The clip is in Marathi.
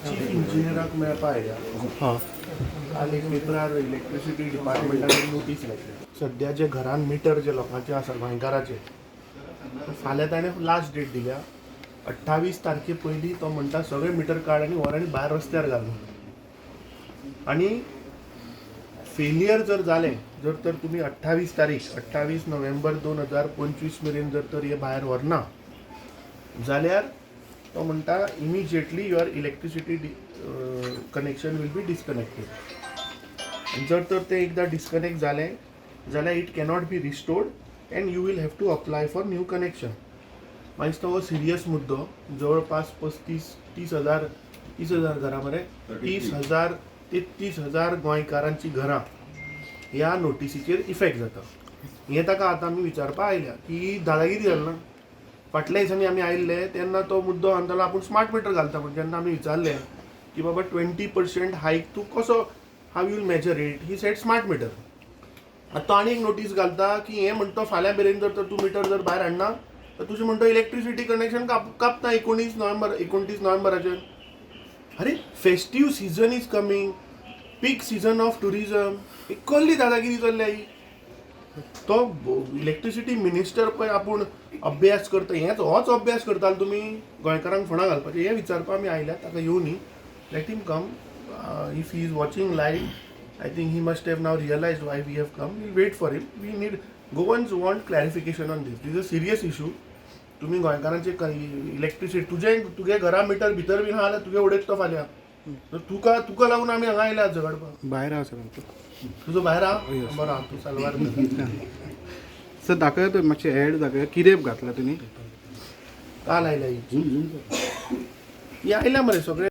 चीफ इंजिनियराक मेळपा आयल्या. काल एक पेपरार इलेक्ट्रिसिटी डिपार्टमेंटान नोटीस लायल्या. सध्या जे घरान मिटर जे लोकांचे आसा गोंयकाराचे, फाल्यां ताणें लास्ट डेट दिल्या. 28 तारखे पयलीं तो म्हणटा सगळे मिटर काड आनी व्हर आनी भायर रस्त्यार घाल. आनी फेलियर जर जालें, जर तर तुमी 28 नोव्हेंबर 2025 मेरेन जर तर हे भायर व्हरना जाल्यार तो म्हणटा immediately your electricity connection will be disconnected. जर तर ते एकदां डिस्कनेक्ट जालें जाल्यार it cannot be restored and you will have to apply for new connection. मागीर तो सिरियस मुद्दो. जवळपास 30 हजार घरां मरे 33,000 गोंयकारांची घरां ह्या नोटिसीचेर इफेक्ट जाता. हें ताका आतां आमी विचारपा आयल्या की दादागिरी जालना. फाटल्या दिसांनी आमी आयिल्ले तेन्ना तो मुद्दो सांगतालो आपूण स्मार्ट मिटर घालता. पूण जेन्ना आमी विचारलें की बाबा 20% हायक तूं कसो how you'll measure it, he said smart meter. आतां तो आनी एक नोटीस घालता की हें म्हणटा फाल्यां मेरेन जर तर तूं मिटर जर भायर हाडना तर तुजें म्हणटा इलेक्ट्रिसिटी कनेक्शन कापता 29 नोव्हेंबराचेर. अरे festive season is coming, peak season of tourism, कसली दादागिरी चल्ल्या ही. तो इलेक्ट्रिसिटी मिनिस्टर पळय आपूण अभ्यास करता, होच अभ्यास करतालो तुमी गोंयकारांक फोंडा घालपाचें, हें विचारपा आमी आयल्या. ताका येवं न्ही, let him come. If he is watching live, I think he must have now realised why we have come. We wait for him. We need Goans want clarification on this a serious issue. तुमी गोंयकारांचे इलेक्ट्रिसिटी तुगे घरा मिटर भितर बीन आहा जाल्यार तुगे उडयता फाल्यां. तुका लागून आमी हांगा आयल्या झगडपाक. भायर आसा तुजो भायर आहा बरो आहा. तूं सालवार सर दाखया तर मातशें एड दाखया. कितें घातला तुमी? काल आयल्या ही आयल्या मरे सगळे.